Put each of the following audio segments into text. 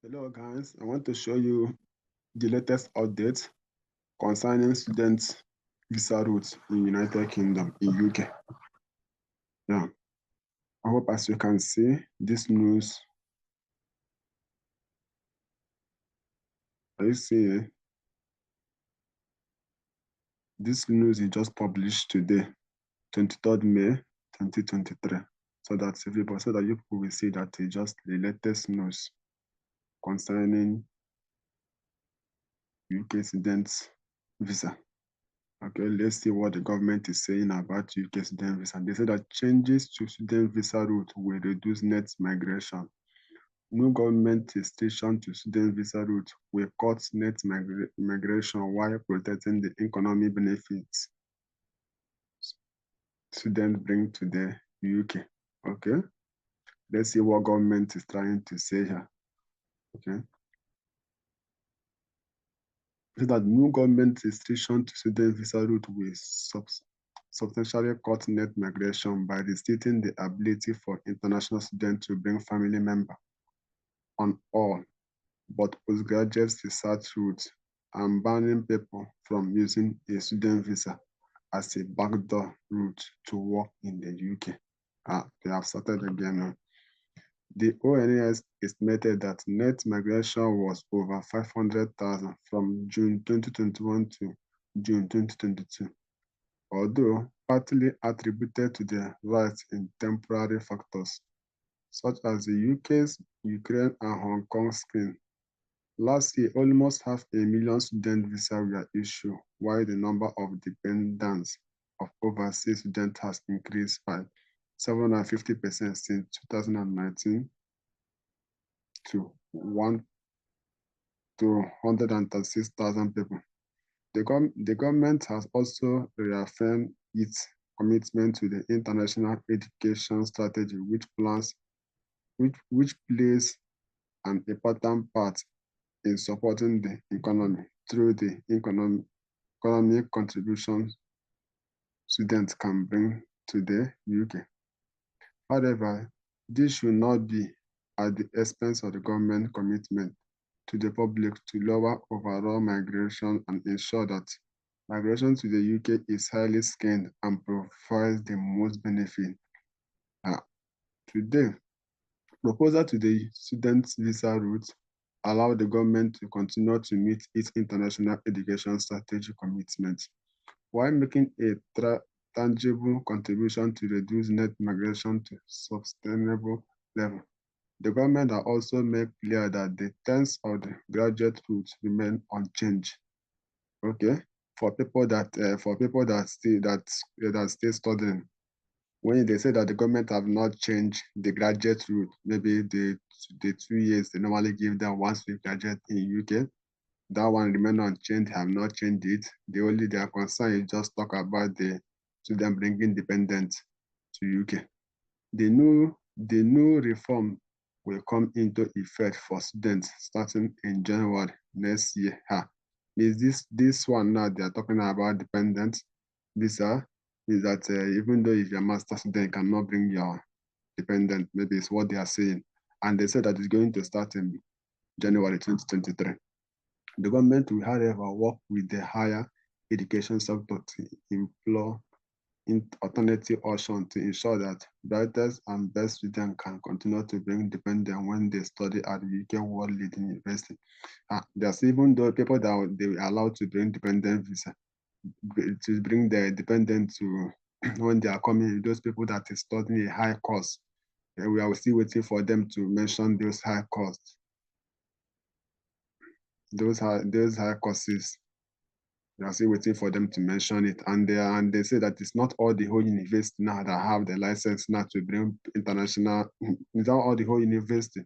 Hello guys, I want to show you the latest update concerning students visa routes in United Kingdom, in UK. Yeah, I hope as you can see, this news, are you seeing? This news is just published today, 23rd May 2023. So that you people will see that it's just the latest news concerning UK students visa. Okay, let's see what the government is saying about UK student visa. They say that changes to student visa route will reduce net migration. New government restriction to student visa route will cut net migration while protecting the economic benefits students bring to the UK. Okay, let's see what government is trying to say here. Okay, so that new government restriction to student visa route will substantially cut net migration by restricting the ability for international students to bring family members on all but postgraduate research routes and banning people from using a student visa as a backdoor route to work in the UK. They have started again. The ONS estimated that net migration was over 500,000 from June 2021 to June 2022. Although partly attributed to the rise in temporary factors, such as the UK's Ukraine and Hong Kong scheme. Last year, almost 500,000 student visas were issued, while the number of dependents of overseas students has increased by 750% since 2019 to 136,000 people. The government has also reaffirmed its commitment to the international education strategy, which plays an important part in supporting the economy through the economic contributions students can bring to the UK. However, this should not be at the expense of the government commitment to the public to lower overall migration and ensure that migration to the UK is highly scaled and provides the most benefit. Today, proposal to the student visa route allow the government to continue to meet its international education strategy commitments while making a tangible contribution to reduce net migration to sustainable level. The government has also made clear that the terms of the graduate route remain unchanged. Okay, for people that stay studying, when they say that the government have not changed the graduate route, maybe the 2 years they normally give them once we graduate in UK, that one remain unchanged, have not changed it. Their concern is just talk about the student bringing dependents to UK. The new reform will come into effect for students starting in January next year. Is this one now they are talking about dependent visa? Is that even though if you're a master student, you cannot bring your dependent, maybe it's what they are saying. And they said that it's going to start in January 2023. The government will, however, work with the higher education sector to employ alternative options to ensure that brightest and best students can continue to bring dependents when they study at the UK world leading university. There's even though people that they were allowed to bring dependent visa, to bring the dependent to when they are coming, those people that is studying a high course, we are still waiting for them to mention those high costs. Those high courses, we are still waiting for them to mention it. And they say that it's not all the whole university now that have the license now to bring international, it's not all the whole university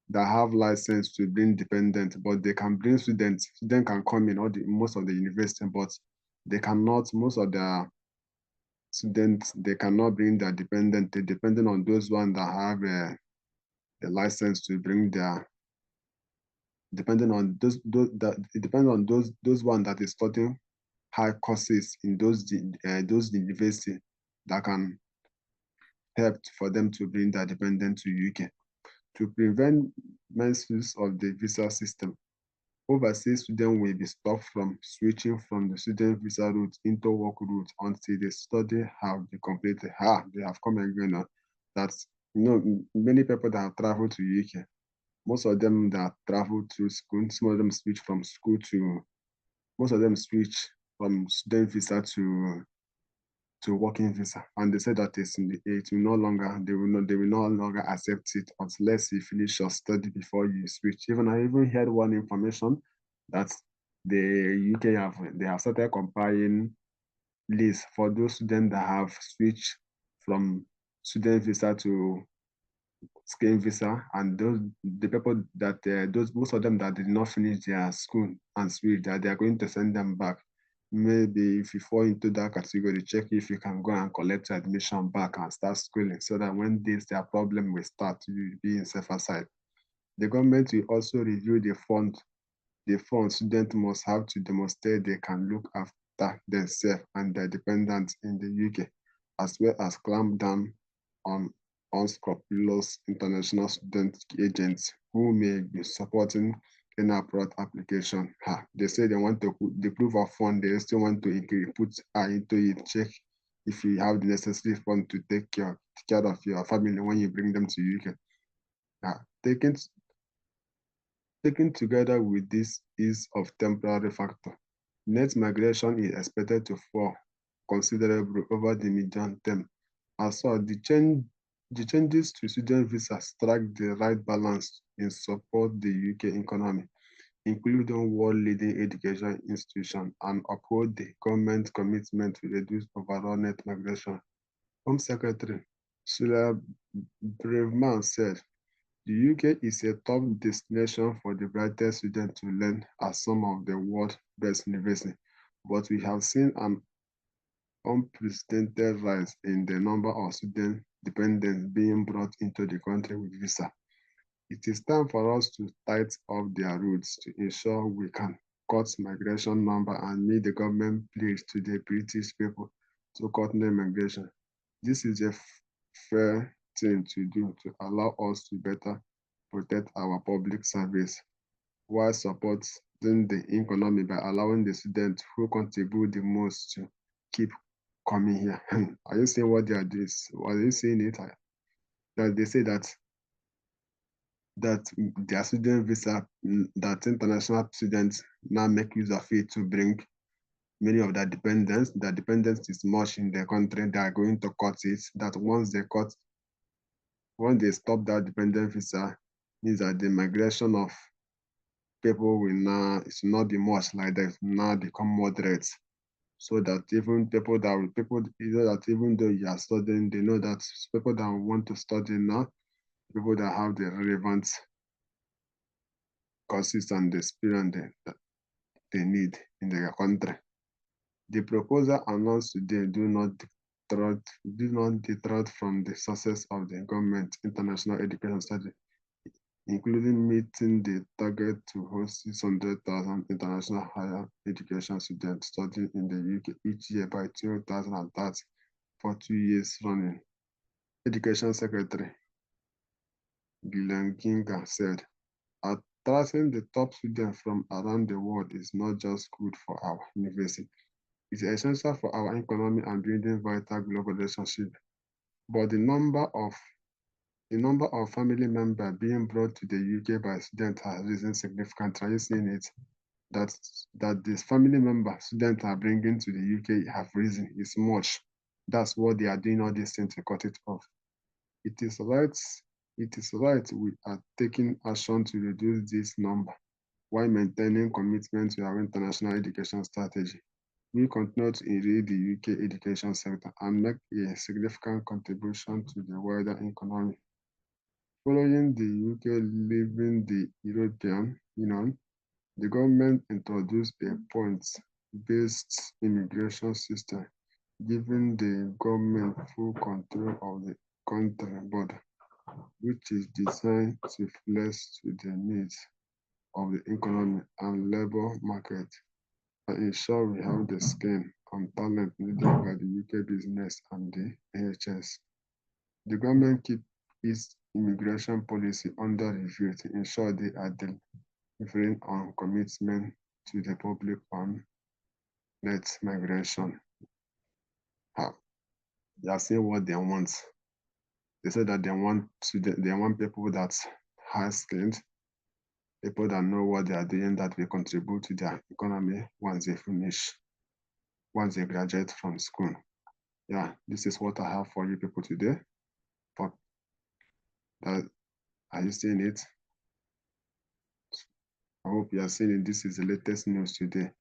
that have license to bring dependent, but they can bring students. Students can come in most of the university, but they cannot, most of the students, they cannot bring their dependent. They depending on those ones that have the license to bring their, depending on those ones that is studying high courses in those universities that can help for them to bring their dependent to UK. To prevent misuse of the visa system, overseas students will be stopped from switching from the student visa route into work route until the study have been completed. They have come again now. That's many people that have traveled to UK, most of them that travel to school, some of them switch from school to most of them switch from student visa to working visa, and they said that it will no longer they will no longer accept it unless you finish your study before you switch. I even heard one information that the UK have started compiling lists for those students that have switched from student visa to scheme visa, and the people that those most of them that did not finish their school and switch, that they are going to send them back. Maybe if you fall into that category, check if you can go and collect your admission back and start schooling, so that when their problem will start, you will be in safer side. The government will also review the fund. The fund students must have to demonstrate they can look after themselves and their dependents in the UK, as well as clamp down on unscrupulous international student agents who may be supporting an abroad application. They say they want to put the proof of fund, they still want to put into it, check if you have the necessary fund to take care of your family when you bring them to UK. Taken together with this ease of temporary factor, net migration is expected to fall considerably over the medium term. As well, the changes to student visa strike the right balance in support the UK economy, including world-leading education institutions, and uphold the government commitment to reduce overall net migration. Home Secretary Sula Braverman said, the UK is a top destination for the brightest students to learn at some of the world's best universities, but we have seen an unprecedented rise in the number of student dependents being brought into the country with visa. It is time for us to tighten up their routes to ensure we can cut migration number and meet the government pledge to the British people to cut net migration. This is a fair thing to do to allow us to better protect our public service while supporting the economy by allowing the students who contribute the most to keep coming here. Are you seeing what they are doing? Are you seeing it? That they say that their student visa, that international students now make use of it to bring many of their dependents. Their dependence is much in their country. They are going to cut it. That once they stop that dependent visa, means that the migration of people will not be much like that. Now become moderate, so that even even though you are studying, they know that people that want to study now, people that have the relevant courses and the experience that they need in their country. The proposal announced today do not detract from the success of the government international education study, including meeting the target to host 600,000 international higher education students studying in the UK each year by 2030 for 2 years running. Education Secretary Gillian Ginga said, attracting the top students from around the world is not just good for our university, it's essential for our economy and building vital global relationships. But the number of family members being brought to the UK by students has risen significantly. Are you seeing it? That this family member students are bringing to the UK have risen is much. That's what they are doing all these things to cut it off. It is right we are taking action to reduce this number while maintaining commitment to our international education strategy. We continue to enrich the UK education sector and make a significant contribution to the wider economy. Following the UK leaving the European Union, the government introduced a points-based immigration system, giving the government full control of the country border, which is designed to flex to the needs of the economy and labor market and ensure we have the skill and talent needed by the UK business and the NHS. The government keeps its immigration policy under review to ensure they are delivering on commitment to the public on net migration. They are saying what they want. They say that they want people that have skilled, people that know what they are doing, that will contribute to their economy once they graduate from school. Yeah, this is what I have for you people today. But are you seeing it? I hope you are seeing it. This is the latest news today.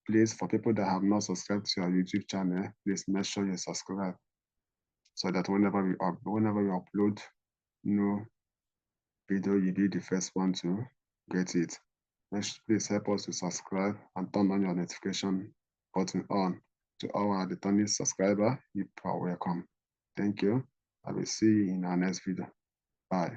Please, for people that have not subscribed to our YouTube channel, please make sure you subscribe so that whenever we upload new video, you'll be the first one to get it. Please help us to subscribe and turn on your notification button on. To all our returning subscribers, you are welcome. Thank you. I will see you in our next video. Bye.